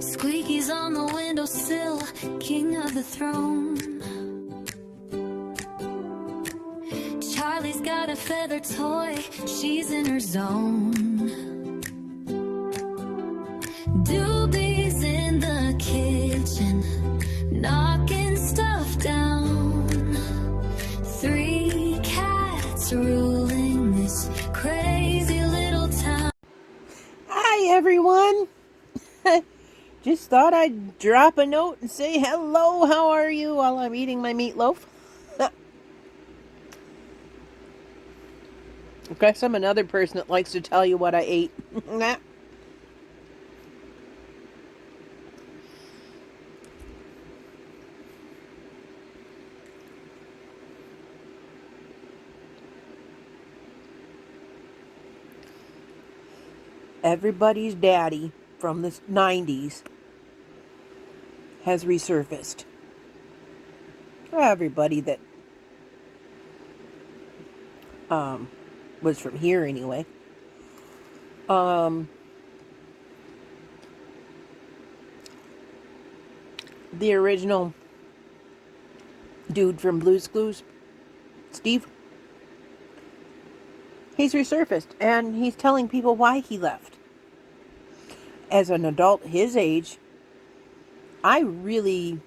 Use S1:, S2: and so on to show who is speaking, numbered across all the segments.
S1: Squeaky's on the windowsill, king of the throne. Charlie's got a feather toy, she's in her zone. Doobie's in the kitchen, knocking stuff down. 3 cats ruling this crazy little town.
S2: Hi everyone! Just thought I'd drop a note and say hello, how are you, while I'm eating my meatloaf. I guess I'm another person that likes to tell you what I ate. Everybody's daddy from the 90s has resurfaced. Everybody that was from here anyway. The original dude from Blue's Clues, Steve, he's resurfaced and he's telling people why he left. As an adult his age, I really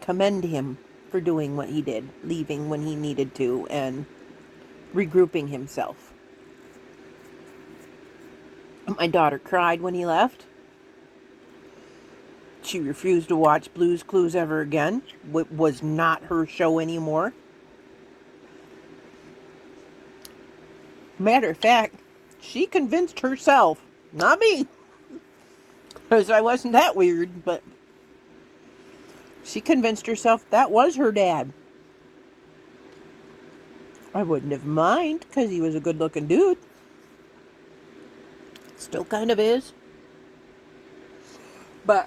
S2: commend him for doing what he did, leaving when he needed to and regrouping himself. My daughter cried when he left. She refused to watch Blue's Clues ever again. It was not her show anymore. Matter of fact, she convinced herself, not me, because I wasn't that weird, but she convinced herself that was her dad. I wouldn't have minded because he was a good-looking dude. Still kind of is. But,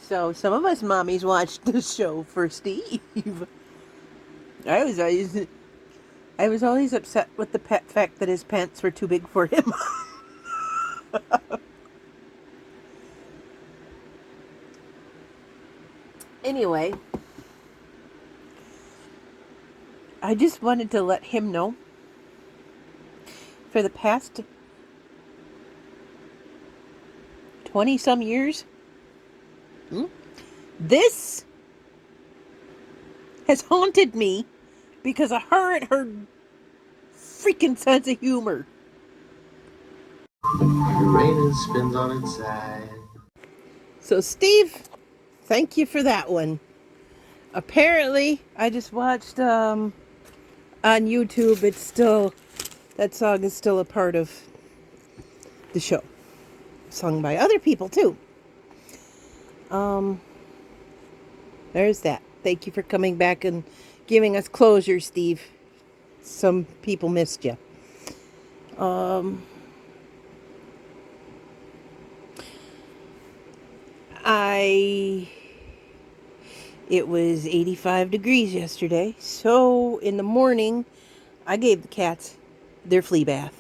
S2: so some of us mommies watched the show for Steve. I was always upset with the fact that his pants were too big for him. Anyway, I just wanted to let him know, for the past 20-some years, this has haunted me because of her and her freaking sense of humor.
S3: Uranus spins on its side.
S2: So Steve, thank you for that one. Apparently, I just watched on YouTube, it's still, that song is still a part of the show. Sung by other people too. There's that. Thank you for coming back and giving us closure, Steve. Some people missed you. It was 85 degrees yesterday, so in the morning, I gave the cats their flea bath.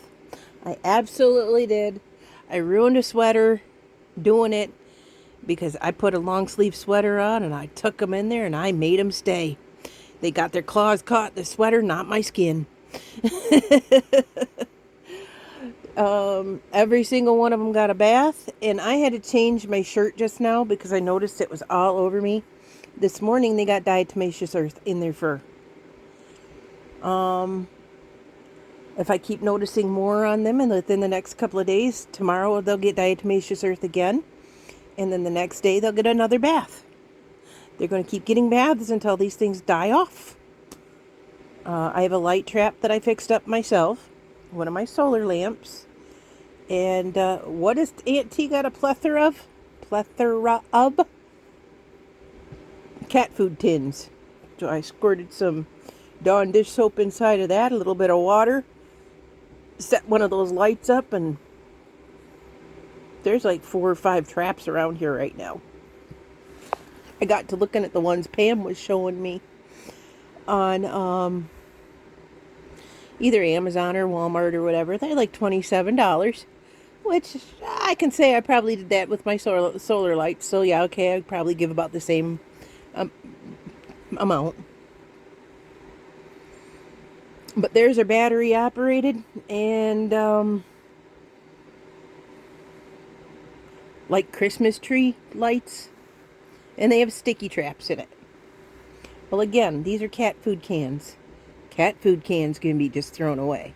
S2: I absolutely did. I ruined a sweater doing it because I put a long sleeve sweater on and I took them in there and I made them stay. They got their claws caught in the sweater, not my skin. Every single one of them got a bath, and I had to change my shirt just now because I noticed it was all over me. This morning they got diatomaceous earth in their fur. If I keep noticing more on them, and within the next couple of days, tomorrow they'll get diatomaceous earth again, and then the next day they'll get another bath. They're going to keep getting baths until these things die off. I have a light trap that I fixed up myself, one of my solar lamps, and what does Aunt T got a plethora of? Cat food tins. So I squirted some Dawn dish soap inside of that, a little bit of water, set one of those lights up, and there's like 4 or 5 traps around here right now. I got to looking at the ones Pam was showing me on either Amazon or Walmart or whatever. They're like $27, which I I can say I probably did that with my solar lights. So yeah, okay, I'd probably give about the same amount. But theirs are battery operated and like Christmas tree lights, and they have sticky traps in it. Well, again, these are cat food cans. Cat food cans can be just thrown away.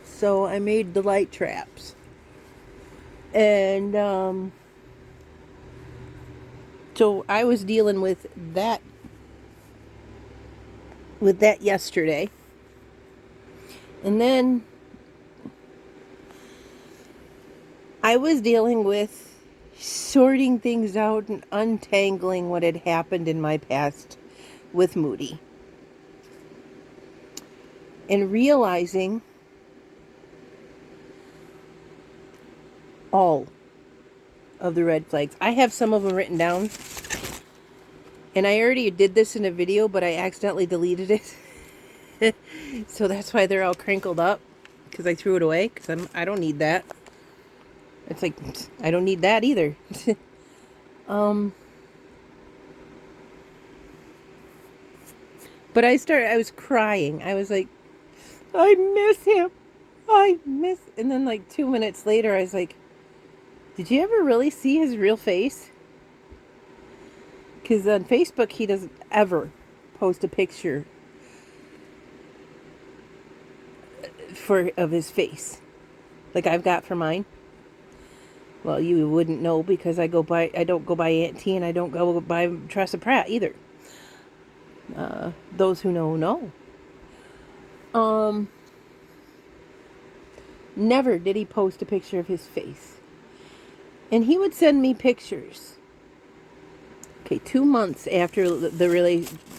S2: So I made the light traps. And so I was dealing with that yesterday. And then I was dealing with sorting things out and untangling what had happened in my past with Moody. And realizing all of the red flags. I have some of them written down. And I already did this in a video, but I accidentally deleted it. So that's why they're all crinkled up. Because I threw it away. Because I don't need that. It's like, I don't need that either. But I was crying. I was like, I miss him. And then like 2 minutes later, I was like, did you ever really see his real face? Because on Facebook, he doesn't ever post a picture of his face like I've got for mine. Well, you wouldn't know because I don't go by Aunt T and I don't go by Tressa Pratt either. Those who know. Never did he post a picture of his face. And he would send me pictures. Okay, 2 months after the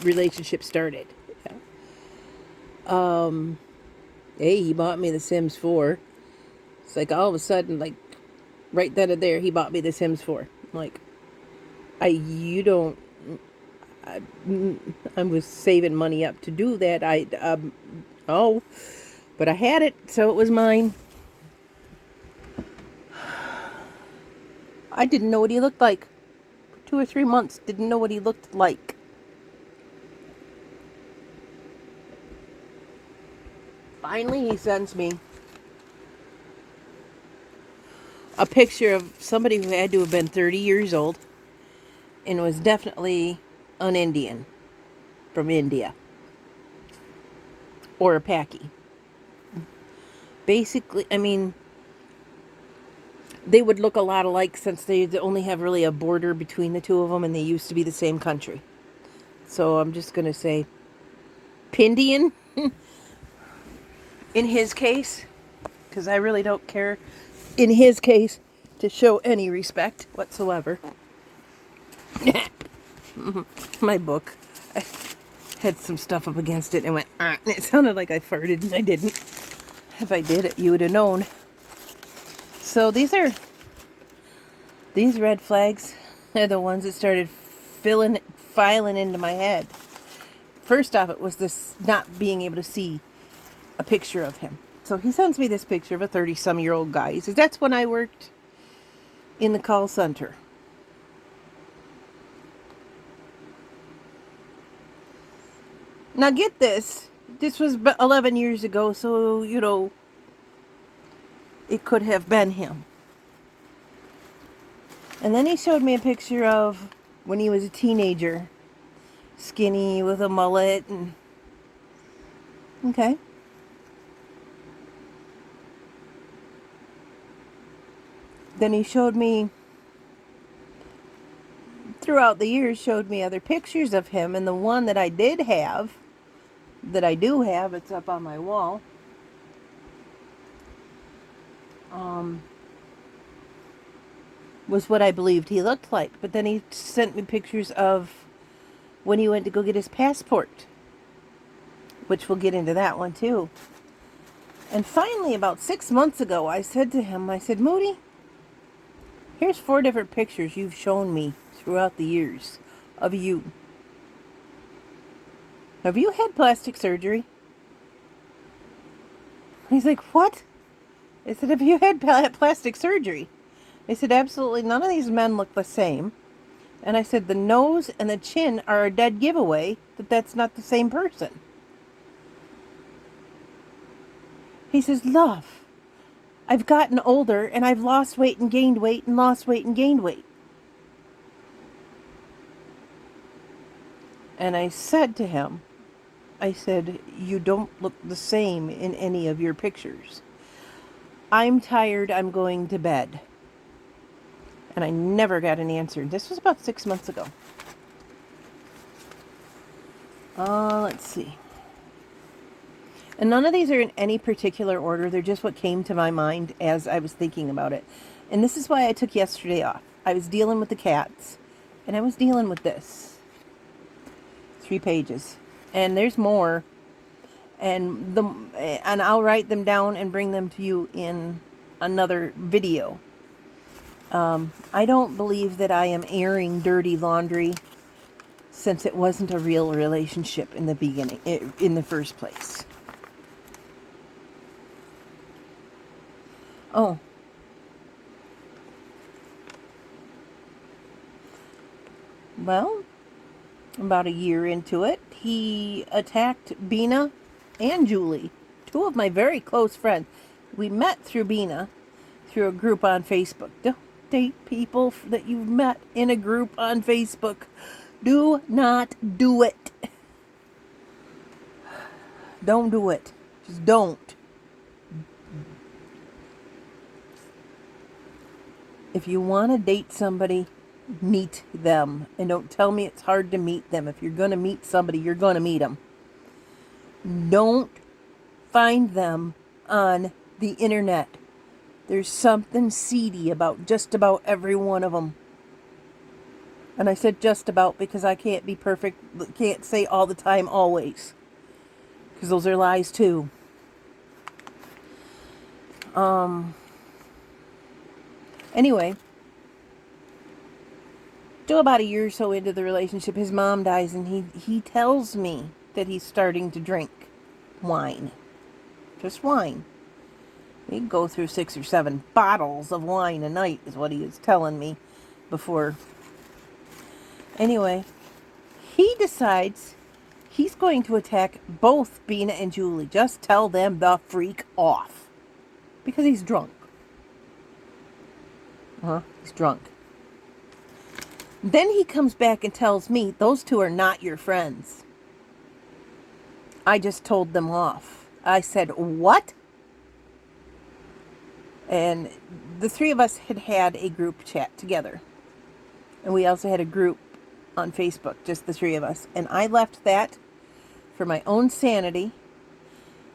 S2: relationship started. Hey, he bought me The Sims 4. It's like all of a sudden, like, right then and there, he bought me The Sims 4. I'm like, I was saving money up to do that. But I had it, so it was mine. I didn't know what he looked like. For 2 or 3 months, didn't know what he looked like. Finally, he sends me a picture of somebody who had to have been 30 years old and was definitely an Indian from India or a Paki. Basically, I mean, they would look a lot alike since they only have really a border between the two of them and they used to be the same country. So I'm just going to say Pindian in his case, because I really don't care in his case to show any respect whatsoever. My book, I had some stuff up against it and went, and it sounded like I farted and I didn't. If I did it, you would have known. So these red flags are the ones that started filing into my head. First off, it was this not being able to see a picture of him. So he sends me this picture of a 30-some-year-old guy. He says, that's when I worked in the call center. Now get this. This was 11 years ago, so, it could have been him. And then he showed me a picture of when he was a teenager. Skinny with a mullet and... Okay. Then he showed me, throughout the years, showed me other pictures of him. And the one that I do have, it's up on my wall. Was what I believed he looked like. But then he sent me pictures of when he went to go get his passport. Which we'll get into that one too. And finally, about 6 months ago, I said to him, Moody, here's 4 different pictures you've shown me throughout the years of you. Have you had plastic surgery? He's like, what? I said, have you had plastic surgery? I said, absolutely none of these men look the same. And I said, the nose and the chin are a dead giveaway that that's not the same person. He says, love, I've gotten older and I've lost weight and gained weight and lost weight and gained weight. And I said to him, I said, you don't look the same in any of your pictures. I'm tired, I'm going to bed. And I never got an answer. This was about 6 months ago. Let's see. And none of these are in any particular order. They're just what came to my mind as I was thinking about it. And this is why I took yesterday off. I was dealing with the cats. And I was dealing with this. 3 pages. And there's more. And I'll write them down and bring them to you in another video. I don't believe that I am airing dirty laundry, since it wasn't a real relationship in the beginning, in the first place. Oh. Well, about a year into it, he attacked Bina and Julie, 2 of my very close friends. We met through Bina, through a group on Facebook. Don't date people that you've met in a group on Facebook. Do not do it. Don't do it. Just don't. If you want to date somebody, meet them. And don't tell me it's hard to meet them. If you're going to meet somebody, you're going to meet them. Don't find them on the internet. There's something seedy about just about every one of them. And I said just about because I can't be perfect. Can't say all the time, always. Because those are lies too. Anyway. Still about a year or so into the relationship, his mom dies and he tells me that he's starting to drink wine. Just wine. He'd go through 6 or 7 bottles of wine a night is what he was telling me before. Anyway, he decides he's going to attack both Bina and Julie. Just tell them the freak off. Because he's drunk. He's drunk. Then he comes back and tells me, those 2 are not your friends. I just told them off. I said, what? And the 3 of us had a group chat together. And we also had a group on Facebook, just the 3 of us. And I left that for my own sanity.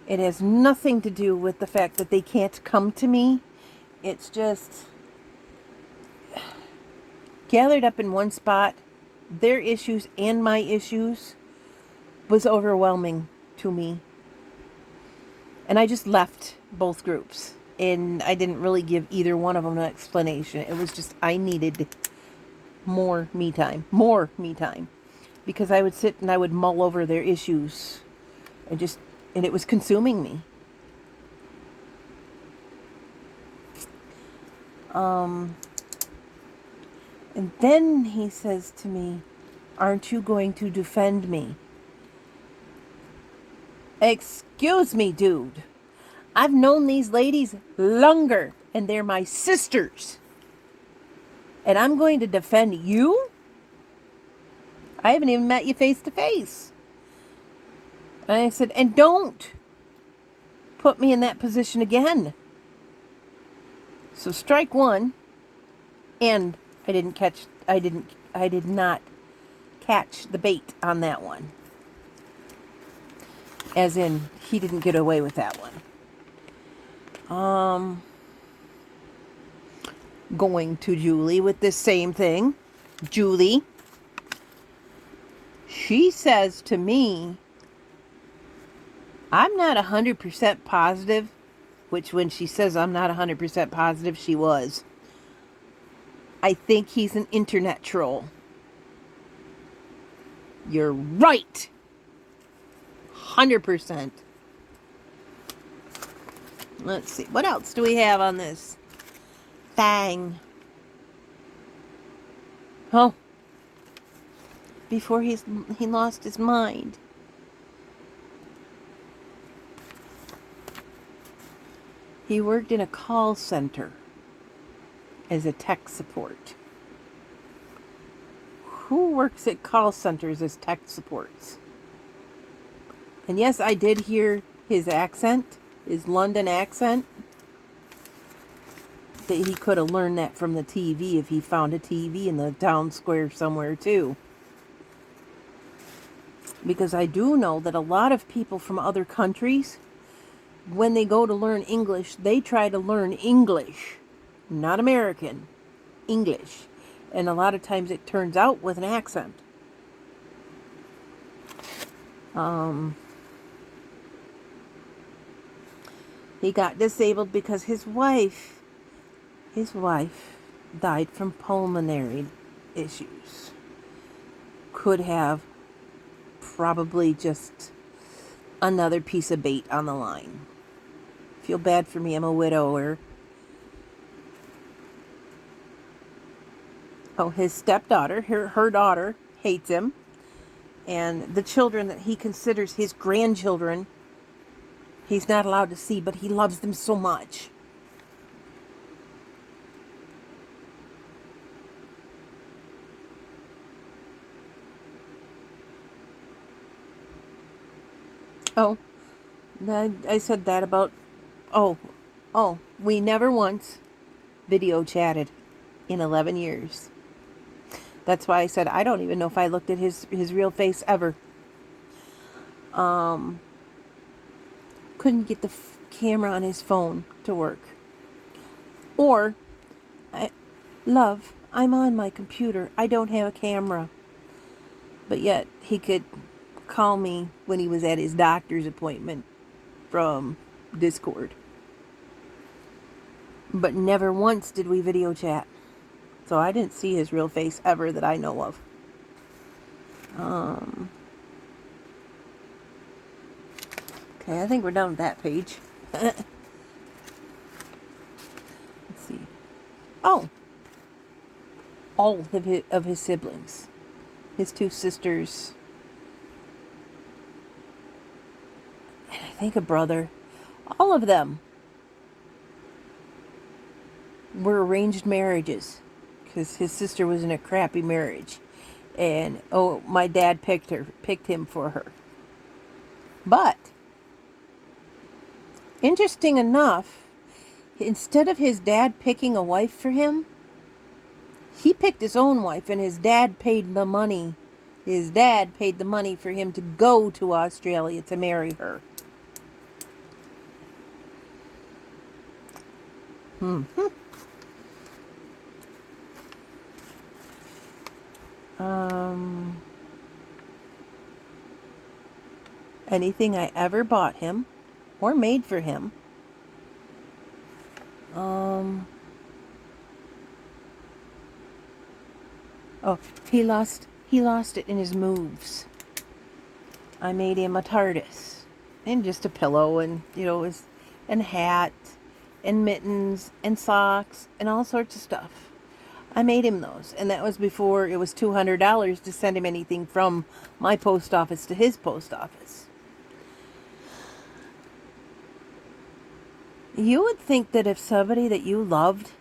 S2: It has nothing to do with the fact that they can't come to me. It's just gathered up in one spot. Their issues and my issues was overwhelming to me. And I just left both groups. And I didn't really give either one of them an explanation. It was just I needed more me time. More me time. Because I would sit and I would mull over their issues. And it was consuming me. And then he says to me, aren't you going to defend me? Excuse me, dude. I've known these ladies longer, and they're my sisters. And I'm going to defend you? I haven't even met you face to face. And I said, and don't put me in that position again. So strike 1, and I did not catch the bait on that one. As in, he didn't get away with that one. Going to Julie with this same thing. Julie. She says to me, I'm not 100% positive, which when she says I'm not 100% positive, she was. I think he's an internet troll. You're right. 100%. Let's see. What else do we have on this thing? Oh, before he lost his mind. He worked in a call center as a tech support. Who works at call centers as tech supports? And yes, I did hear his accent, his London accent. That he could have learned that from the TV if he found a TV in the town square somewhere too. Because I do know that a lot of people from other countries, when they go to learn English, they try to learn English, not American, English. And a lot of times it turns out with an accent. He got disabled because his wife died from pulmonary issues. Could have probably just another piece of bait on the line. Feel bad for me, I'm a widower. Oh, his stepdaughter, her daughter, hates him. And the children that he considers his grandchildren, he's not allowed to see, but he loves them so much. Oh, I said that about, oh, we never once video chatted in 11 years. That's why I said I don't even know if I looked at his real face ever. Couldn't get the camera on his phone to work. Or, love, I'm on my computer. I don't have a camera. But yet, he could call me when he was at his doctor's appointment from Discord. But never once did we video chat. So I didn't see his real face ever that I know of. Okay, I think we're done with that page. Let's see. Oh! All of his siblings. His two sisters. And I think a brother. All of them were arranged marriages. Because his sister was in a crappy marriage. And, my dad picked him for her. But, interesting enough, instead of his dad picking a wife for him, he picked his own wife, and his dad paid the money. His dad paid the money for him to go to Australia to marry her. Anything I ever bought him or made for him. He lost it in his moves. I made him a TARDIS and just a pillow and, and hat and mittens and socks and all sorts of stuff. I made him those, and that was before it was $200 to send him anything from my post office to his post office. You would think that if somebody that you loved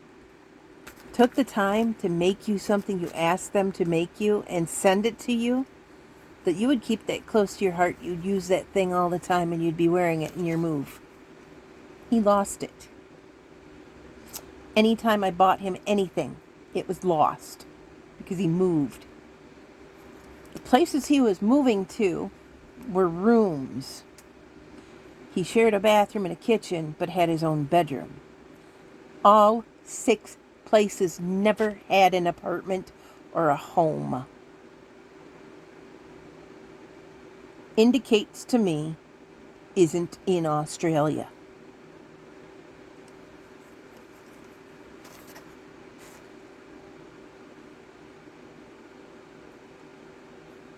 S2: took the time to make you something you asked them to make you and send it to you, that you would keep that close to your heart. You'd use that thing all the time and you'd be wearing it in your move. He lost it. Anytime I bought him anything, it was lost because he moved. The places he was moving to were rooms. He shared a bathroom and a kitchen, but had his own bedroom. All 6 places never had an apartment or a home. Indicates to me isn't in Australia.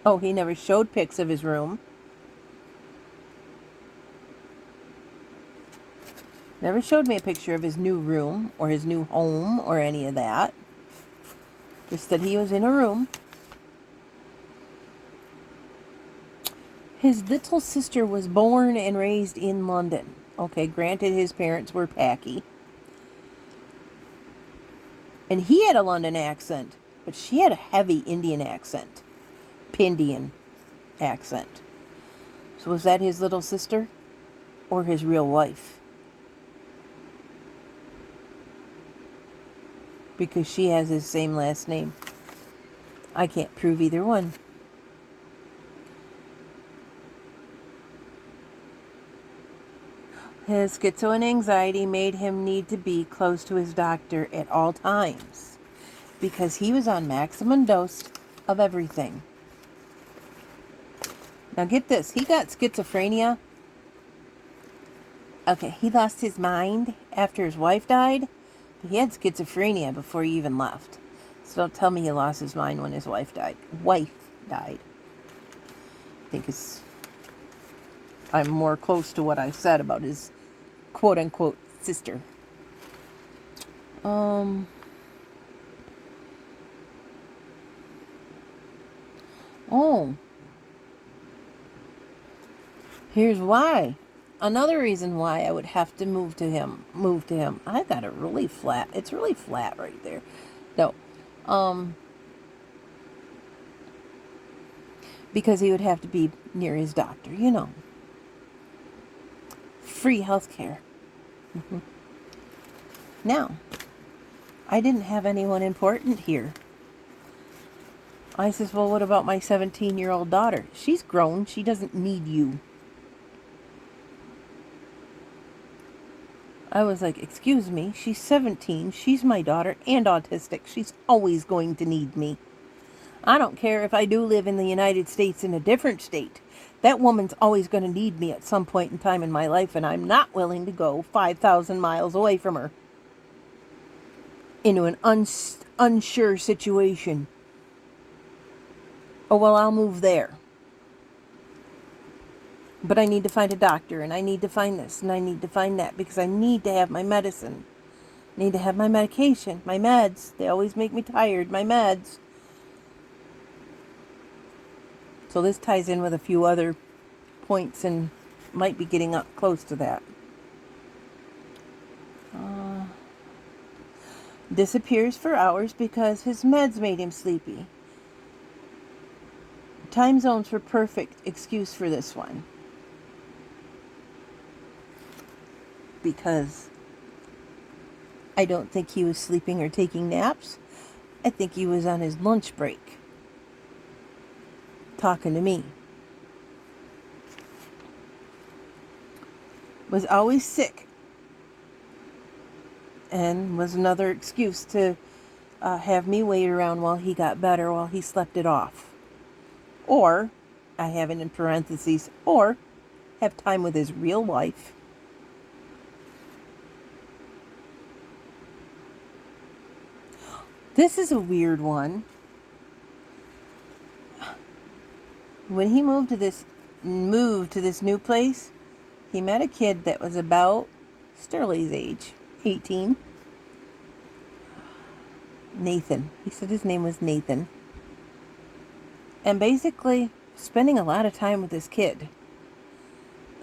S2: Oh, he never showed pics of his room. Never showed me a picture of his new room or his new home or any of that. Just that he was in a room. His little sister was born and raised in London. Okay, granted his parents were Paki. And he had a London accent, but she had a heavy Indian accent. Pindian accent. So was that his little sister or his real wife? Because she has his same last name. I can't prove either one. His schizo and anxiety made him need to be close to his doctor at all times because he was on maximum dose of everything. Now get this, he got schizophrenia. Okay, he lost his mind after his wife died, but he had schizophrenia before he even left. So don't tell me he lost his mind when his wife died. Wife died. I think I'm more close to what I said about his quote-unquote sister. Oh, here's why. Another reason why I would have to move to him. I got it really flat. It's really flat right there. No. Because he would have to be near his doctor, you know. Free health care. Now, I didn't have anyone important here. I says, well, what about my 17-year-old daughter? She's grown. She doesn't need you. I was like, excuse me, she's 17. She's my daughter and autistic. She's always going to need me. I don't care if I do live in the United States in a different state. That woman's always going to need me at some point in time in my life, and I'm not willing to go 5,000 miles away from her into an unsure situation. Oh, well, I'll move there. But I need to find a doctor, and I need to find this, and I need to find that, because I need to have my medicine. I need to have my medication, my meds. They always make me tired, my meds. So this ties in with a few other points and might be getting up close to that. Disappears for hours because his meds made him sleepy. Time zones were perfect excuse for this one. Because I don't think he was sleeping or taking naps. I think he was on his lunch break talking to me. Was always sick. And was another excuse to have me wait around while he got better, while he slept it off. Or, I have it in parentheses, or have time with his real wife. This is a weird one. When he moved to this new place, he met a kid that was about Sterling's age, 18. Nathan. He said his name was Nathan. And basically, spending a lot of time with this kid.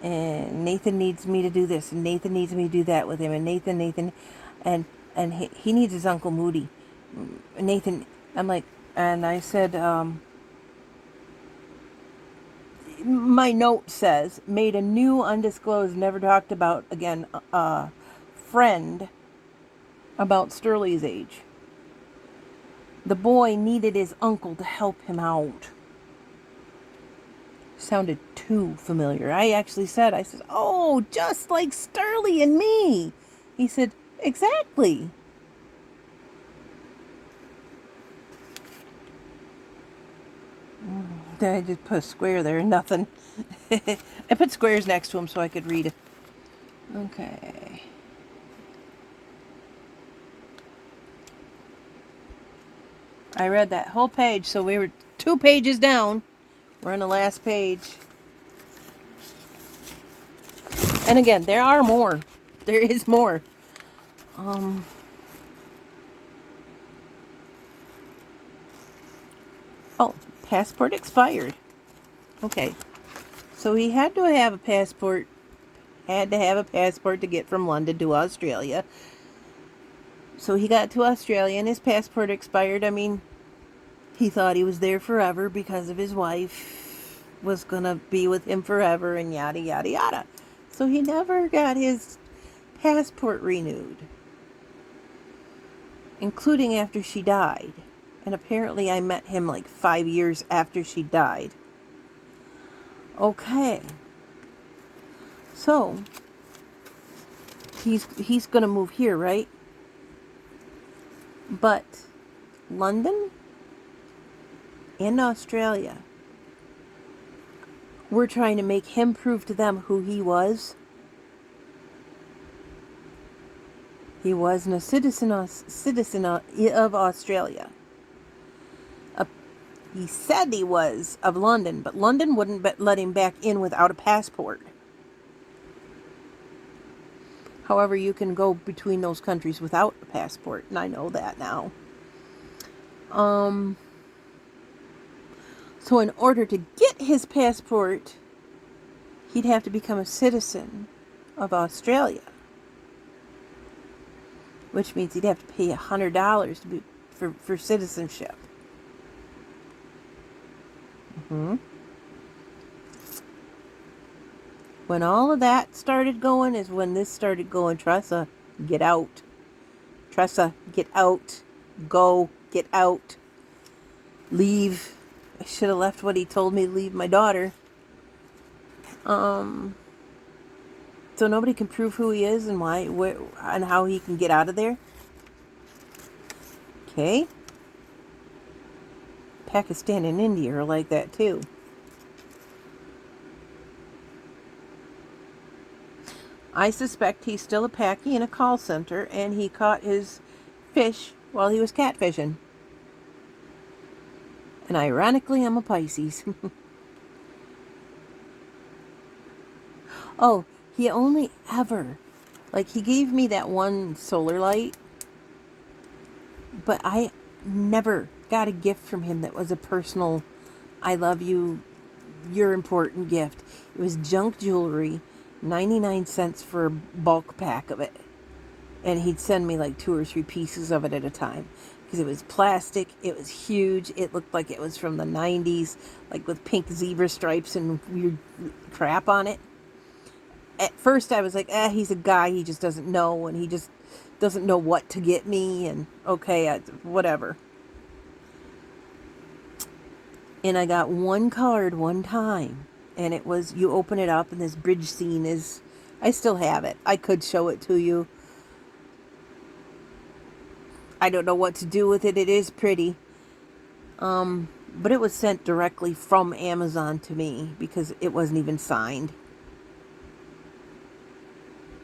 S2: And Nathan needs me to do this, and Nathan needs me to do that with him, and Nathan, and he needs his Uncle Moody. Nathan, I'm like, and I said, my note says, made a new, undisclosed, never talked about again, friend about Sterling's age. The boy needed his uncle to help him out. Sounded too familiar. I actually said, oh, just like Sterling and me. He said, exactly. I just put a square there, nothing. I put squares next to him so I could read it. Okay. I read that whole page, so we were 2 pages down. We're on the last page. And again, there are more. there is more. Oh, passport expired. Okay. So he had to have a passport, to get from London to Australia. So he got to Australia and his passport expired. I mean, he thought he was there forever because of his wife was going to be with him forever and yada, yada, yada. So he never got his passport renewed, including after she died. And apparently I met him like 5 years after she died. Okay. So he's going to move here, right? But London and Australia, we're trying to make him prove to them who he was. He wasn't a citizen of Australia. He said he was of London, but London wouldn't let him back in without a passport. However, you can go between those countries without a passport, and I know that now. So in order to get his passport, he'd have to become a citizen of Australia, which means he'd have to pay $100 for citizenship. When all of that started going is when this started going. Tressa, get out. Tressa, get out. Go, get out. Leave. I should have left what he told me to leave my daughter. So nobody can prove who he is and why, where, and how he can get out of there. Okay. Pakistan and India are like that too. I suspect he's still a packy in a call center and he caught his fish while he was catfishing. And ironically, I'm a Pisces. Oh, he only ever, he gave me that one solar light, but I never got a gift from him that was a personal, I love you, you're important gift. It was junk jewelry, 99 cents for a bulk pack of it. And he'd send me like 2 or 3 pieces of it at a time. Because it was plastic, it was huge, it looked like it was from the 90s, like with pink zebra stripes and weird crap on it. At first I was like, he's a guy, he just doesn't know, and he just doesn't know what to get me, and okay, whatever. And I got one card one time, and it was, you open it up, and this bridge scene is, I still have it. I could show it to you. I don't know what to do with it. It is pretty. But it was sent directly from Amazon to me, because it wasn't even signed.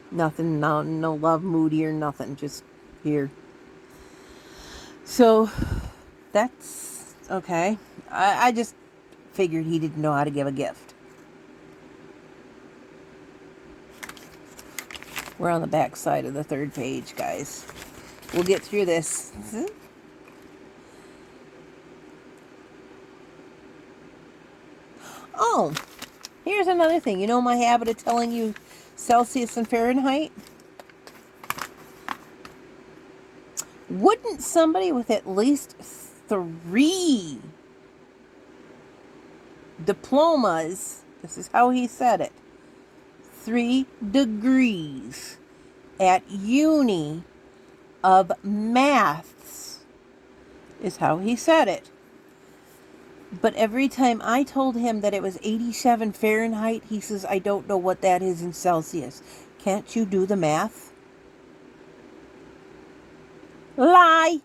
S2: Nothing, no love moody or nothing, just here. So, that's okay. I just figured he didn't know how to give a gift. We're on the back side of the 3rd page, guys. We'll get through this. Oh, here's another thing. You know my habit of telling you Celsius and Fahrenheit? Wouldn't somebody with at least 3 diplomas, this is how he said it, 3 degrees at uni of maths, is how he said it. But every time I told him that it was 87 Fahrenheit, he says, I don't know what that is in Celsius. Can't you do the math? Lie!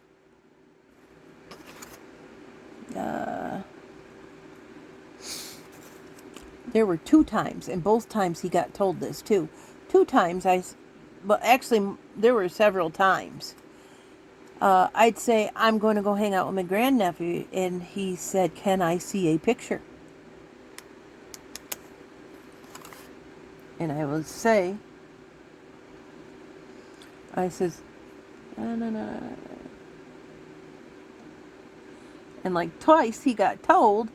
S2: There were 2 times, and both times he got told this too. 2 times actually there were several times. I'd say, I'm going to go hang out with my grandnephew, and he said, can I see a picture? And I would say, I says, no, no, no. And like twice he got told,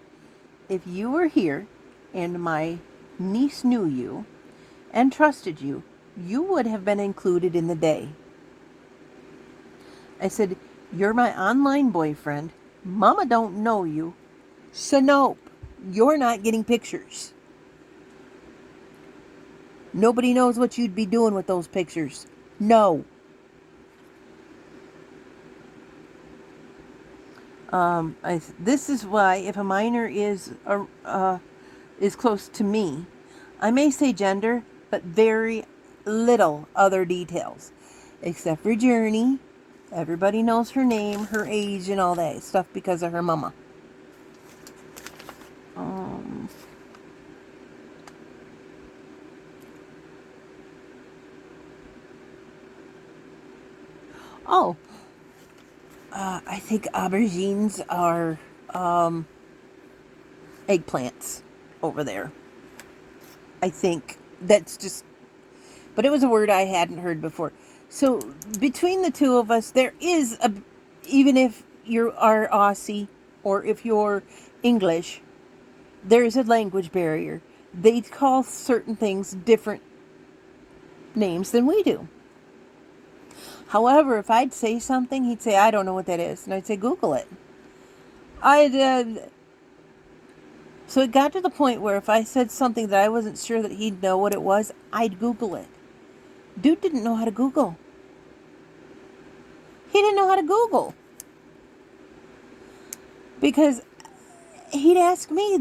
S2: if you were here and my niece knew you and trusted you, you would have been included in the day. I said, you're my online boyfriend. Mama don't know you. So nope, you're not getting pictures. Nobody knows what you'd be doing with those pictures. No. This is why if a minor is close to me, I may say gender, but very little other details, except for Journey. Everybody knows her name, her age, and all that stuff because of her mama. I think aubergines are eggplants over there. I think that's just, but it was a word I hadn't heard before. So between the two of us, there is a, even if you are Aussie or if you're English, there's a language barrier. They call certain things different names than we do. However, if I'd say something, he'd say, I don't know what that is. And I'd say, Google it. So it got to the point where if I said something that I wasn't sure that he'd know what it was, I'd Google it. Dude didn't know how to Google. He didn't know how to Google. Because he'd ask me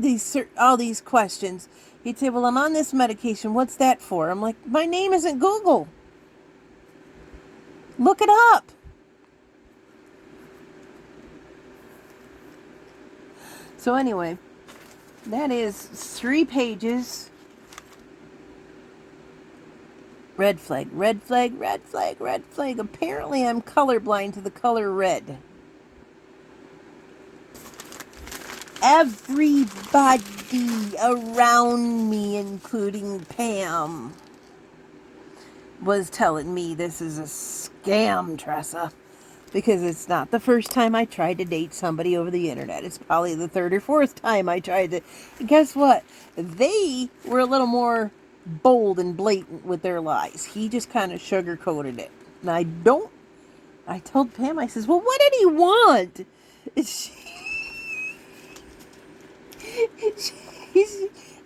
S2: all these questions. He'd say, well, I'm on this medication. What's that for? I'm like, my name isn't Google. Look it up. So anyway, that is 3 pages. Red flag, red flag, red flag, red flag. Apparently I'm colorblind to the color red. Everybody around me, including Pam, was telling me this is a scam, Tressa. Because it's not the first time I tried to date somebody over the internet. It's probably the 3rd or 4th time I tried to. And guess what? They were a little more bold and blatant with their lies. He just kind of sugarcoated it. And I told Pam, I says, well, what did he want? And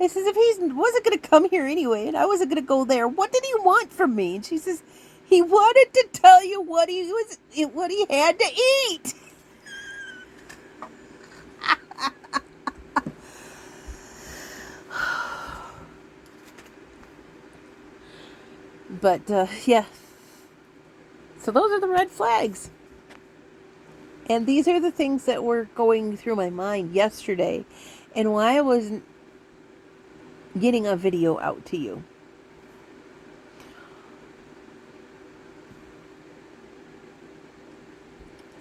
S2: I says, if he wasn't going to come here anyway, and I wasn't going to go there, what did he want from me? And she says, he wanted to tell you what he had to eat. But yeah. So those are the red flags. And these are the things that were going through my mind yesterday, and why I wasn't getting a video out to you.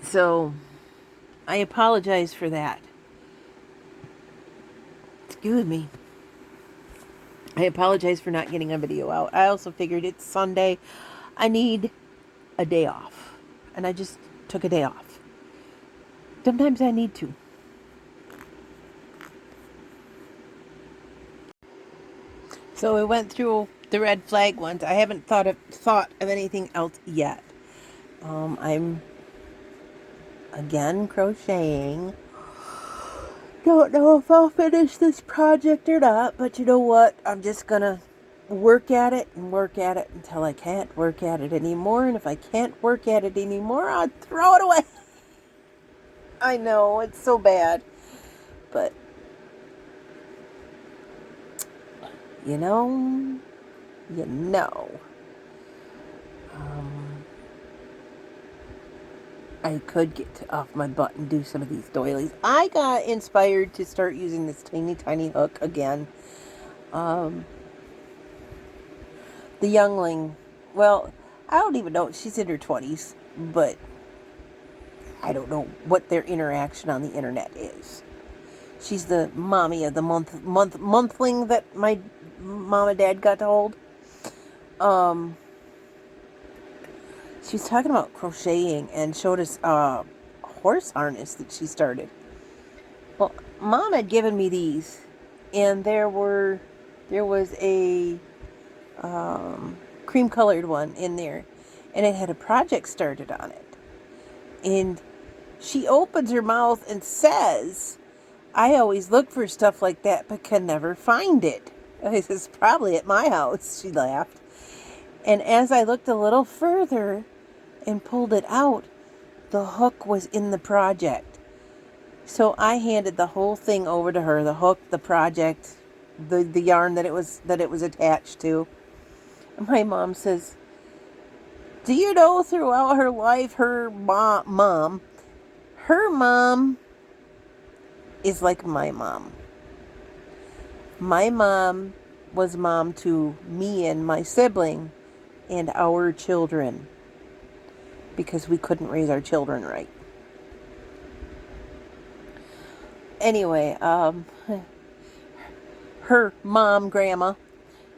S2: So, I apologize for that. Excuse me. I apologize for not getting a video out. I also figured it's Sunday. I need a day off. And I just took a day off. Sometimes I need to. So we went through the red flag ones. I haven't thought of anything else yet. I'm again crocheting. Don't know if I'll finish this project or not, but you know what? I'm just gonna work at it until I can't work at it anymore. And if I can't work at it anymore, I'll throw it away. I know, it's so bad. But you know. I could get off my butt and do some of these doilies. I got inspired to start using this teeny tiny hook again. The youngling, well, I don't even know. She's in her 20s, but I don't know what their interaction on the internet is. She's the mommy of the monthling that my mom and dad got to hold. she was talking about crocheting and showed us a horse harness that she started. Well, Mom had given me these, and there was a cream colored one in there, and it had a project started on it. And she opens her mouth and says, I always look for stuff like that but can never find it. I says, probably at my house, she laughed. And as I looked a little further and pulled it out, the hook was in the project. So I handed the whole thing over to her, the hook, the project, the yarn that it was attached to. And my mom says, do you know throughout her life her mom is like my mom. My mom was mom to me and my sibling and our children because we couldn't raise our children right. Anyway, her mom, grandma,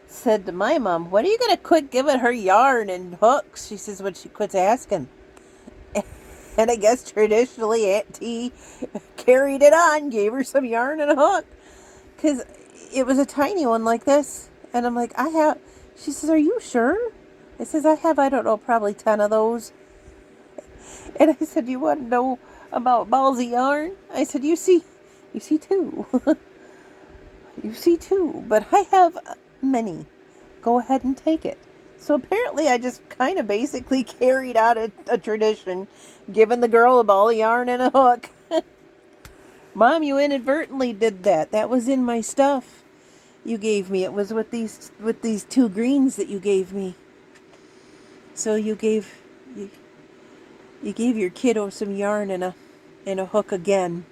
S2: said to my mom, when are you going to quit giving her yarn and hooks? She says when she quits asking. And I guess traditionally Aunt T carried it on, gave her some yarn and a hook. Because it was a tiny one like this. And I'm like, she says, are you sure? I says, I don't know, probably 10 of those. And I said, you want to know about balls of yarn? I said, you see two. You see two. But I have many. Go ahead and take it. So apparently I just kind of basically carried out a tradition, giving the girl a ball of yarn and a hook. Mom, you inadvertently did that. That was in my stuff you gave me. It was with these two greens that you gave me. So you gave your kiddo some yarn and a hook again.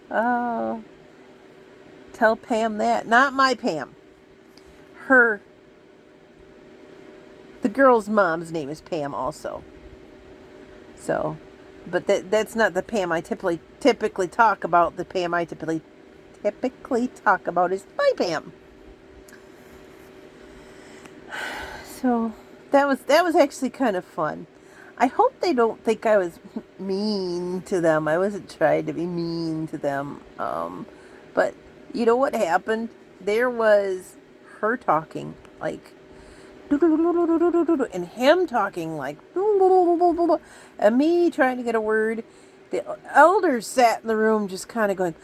S2: Oh, tell Pam that. Not my Pam. The girl's mom's name is Pam also. So, but that's not the Pam I typically talk about. The Pam I typically talk about is my Pam. So that was actually kind of fun. I hope they don't think I was mean to them. I wasn't trying to be mean to them. But you know what happened? There was her talking like, and him talking like, and me trying to get a word. The elders sat in the room just kind of going,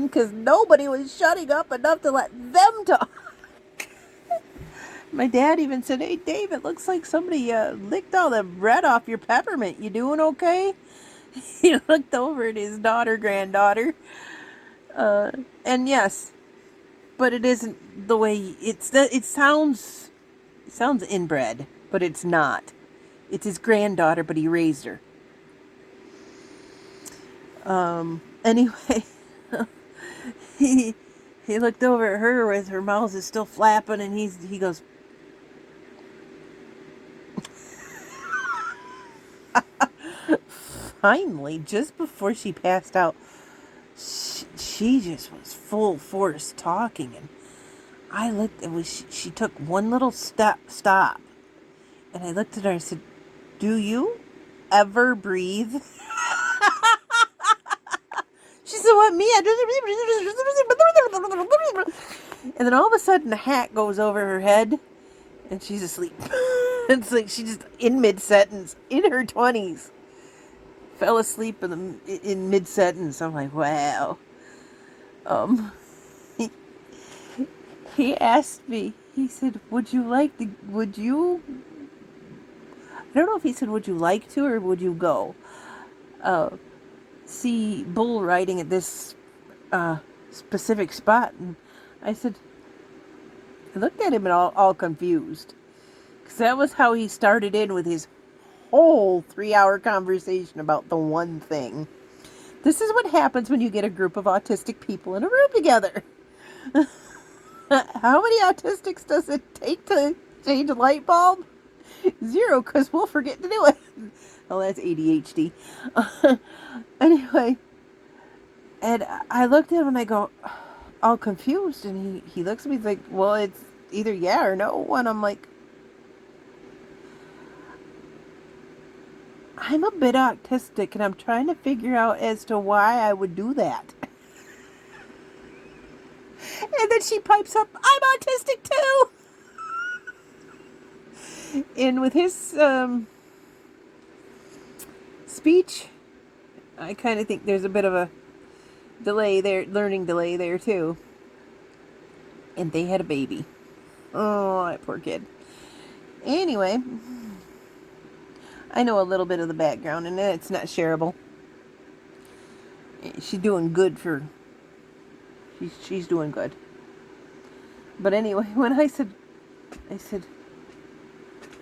S2: because nobody was shutting up enough to let them talk. My dad even said, hey, Dave, it looks like somebody licked all the bread off your peppermint. You doing okay? He looked over at his granddaughter. And yes, but it isn't the way it sounds inbred, but it's not. It's his granddaughter, but he raised her. Anyway, he looked over at her with her mouth is still flapping, and he goes, finally, just before she passed out, she just was full force talking, and I looked, she took one little stop, and I looked at her and I said, do you ever breathe? She said, what, me? And then all of a sudden, a hat goes over her head, and she's asleep. It's like she just, in mid-sentence, in her 20s, fell asleep in mid-sentence. I'm like, wow. He asked me, he said, I don't know if he said, would you like to, or would you go see bull riding at this specific spot? And I said, I looked at him and all confused, because that was how he started in with his whole 3-hour conversation about the one thing. This is what happens when you get a group of autistic people in a room together. How many autistics does it take to change a light bulb? 0, because we'll forget to do it. Oh, that's ADHD. Anyway, and I looked at him and I go, all confused, and he looks at me, he's like, well, it's either yeah or no. And I'm like, I'm a bit autistic, and I'm trying to figure out as to why I would do that. And then she pipes up, I'm autistic too. And with his speech, I kind of think there's a bit of a delay there, learning delay there too. And they had a baby. Oh, that poor kid. Anyway, I know a little bit of the background, and it's not shareable. She's doing good for. She's doing good. But anyway, when I said,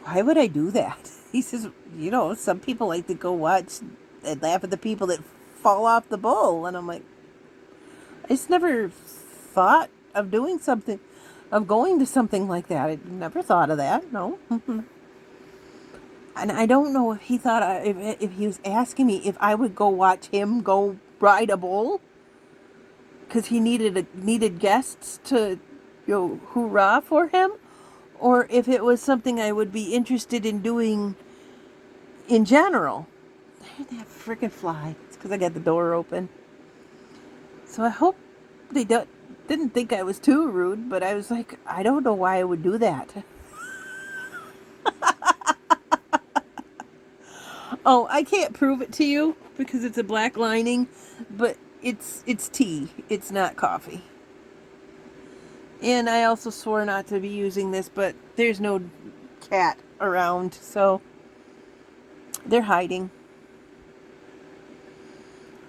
S2: why would I do that? He says, you know, some people like to go watch and laugh at the people that fall off the bull. And I'm like, I just never thought of doing something, of going to something like that. I never thought of that. No. And I don't know if he thought, if he was asking me if I would go watch him go ride a bull, because he needed guests to, you know, hoorah for him, or if it was something I would be interested in doing in general. That freaking fly. It's because I got the door open. So I hope they didn't think I was too rude, but I was like, I don't know why I would do that. Oh, I can't prove it to you because it's a black lining, but it's tea. It's not coffee. And I also swore not to be using this, but there's no cat around, so they're hiding.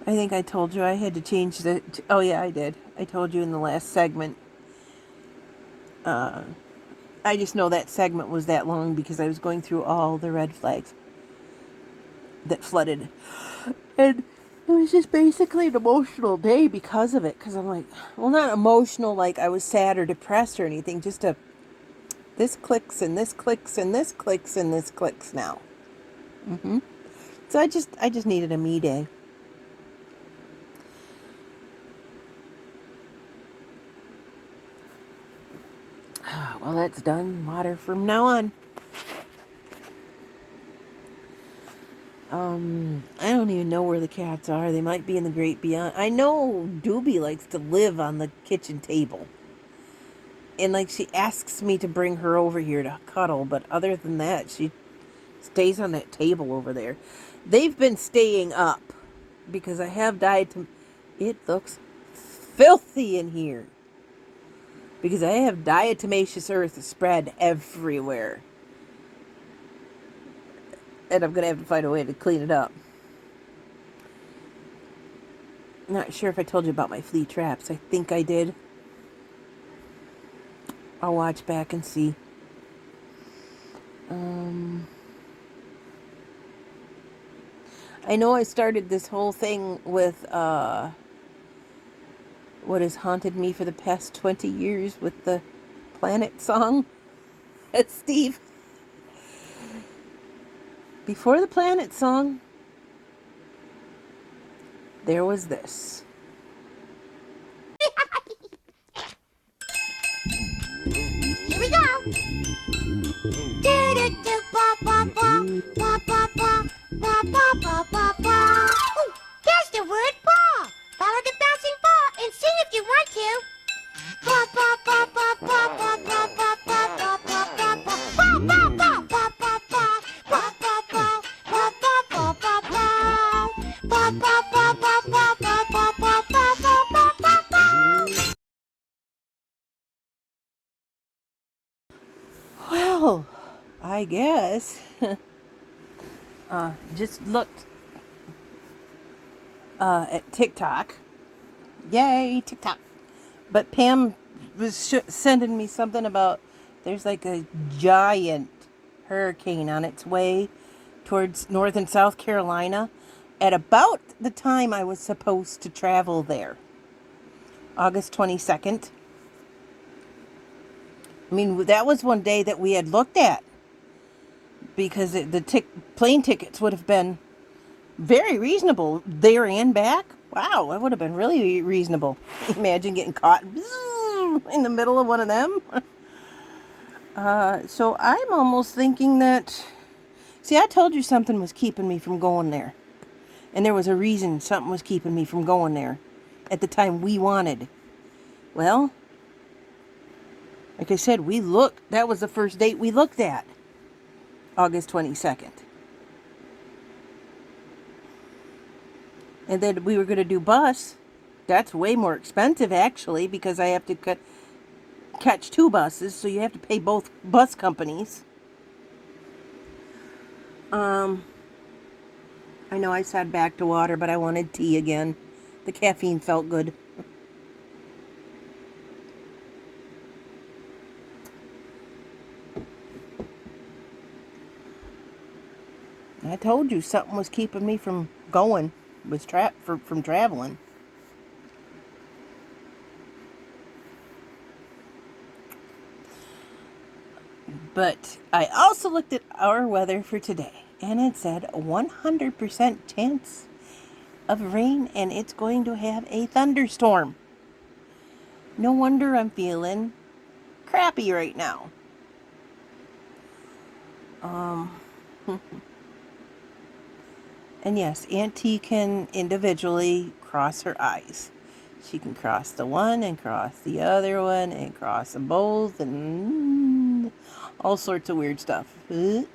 S2: I think I told you I had to change the... Oh, yeah, I did. I told you in the last segment. I just know that segment was that long because I was going through all the red flags that flooded. And it was just basically an emotional day because of it. Because I'm like, well, not emotional like I was sad or depressed or anything. Just this clicks and this clicks and this clicks and this clicks now. So I just needed a me day. Well, that's done. Water from now on. I don't even know where the cats are. They might be in the great beyond. I know Doobie likes to live on the kitchen table. And like she asks me to bring her over here to cuddle, but other than that, she stays on that table over there. They've been staying up because I have it looks filthy in here. Because I have diatomaceous earth spread everywhere. And I'm going to have to find a way to clean it up. Not sure if I told you about my flea traps. I think I did. I'll watch back and see. I know I started this whole thing with what has haunted me for the past 20 years with the Planet song. That's Steve. Before the Planet song, there was this.
S1: Here we go. Do-do-do, ba-ba-ba, ba-ba-ba, ba-ba-ba-ba-ba. Ooh, there's the word ball. Follow the bouncing ball and sing if you want to.
S2: Well, I guess. Just looked at TikTok. Yay, TikTok. But Pam was sending me something about there's like a giant hurricane on its way towards North and South Carolina at about the time I was supposed to travel there. August 22nd. I mean, that was one day that we had looked at because the plane tickets would have been very reasonable there and back. Wow, that would have been really reasonable. Imagine getting caught in the middle of one of them. So I'm almost thinking that... See, I told you something was keeping me from going there. And there was a reason something was keeping me from going there at the time we wanted. Well, like I said, that was the first date we looked at. August 22nd. And then we were going to do bus. That's way more expensive, actually, because I have to catch 2 buses, so you have to pay both bus companies. I know I said back to water, but I wanted tea again. The caffeine felt good. I told you something was keeping me from going, from traveling. But I also looked at our weather for today, and it said 100% chance of rain, and it's going to have a thunderstorm. No wonder I'm feeling crappy right now. And yes, Auntie can individually cross her eyes. She can cross the one and cross the other one and cross them both and all sorts of weird stuff. You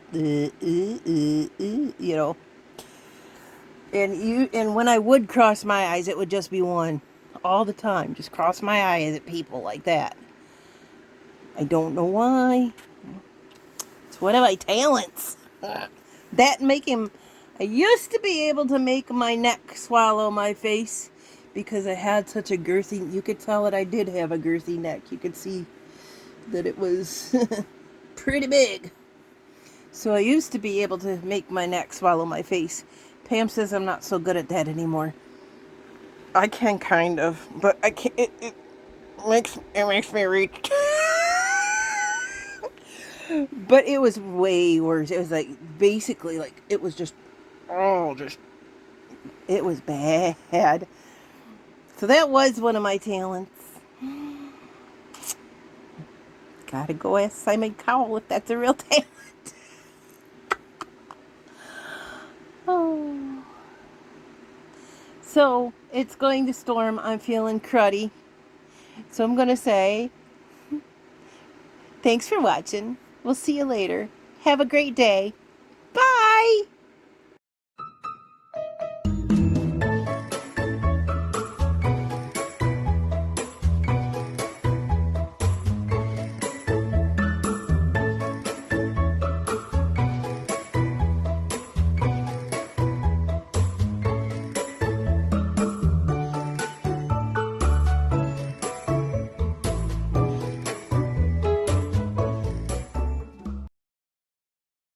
S2: know. And when I would cross my eyes, it would just be one. All the time. Just cross my eyes at people like that. I don't know why. It's one of my talents. That making... I used to be able to make my neck swallow my face because I had such a girthy... You could tell that I did have a girthy neck. You could see that it was pretty big. So I used to be able to make my neck swallow my face. Pam says I'm not so good at that anymore. I can kind of, but I can't. It makes me reach. But it was way worse. It was like basically like it was just it was bad. So that was one of my talents. Gotta go ask Simon Cowell if that's a real talent. Oh. So it's going to storm. I'm feeling cruddy. So I'm going to say, thanks for watching. We'll see you later. Have a great day. Bye.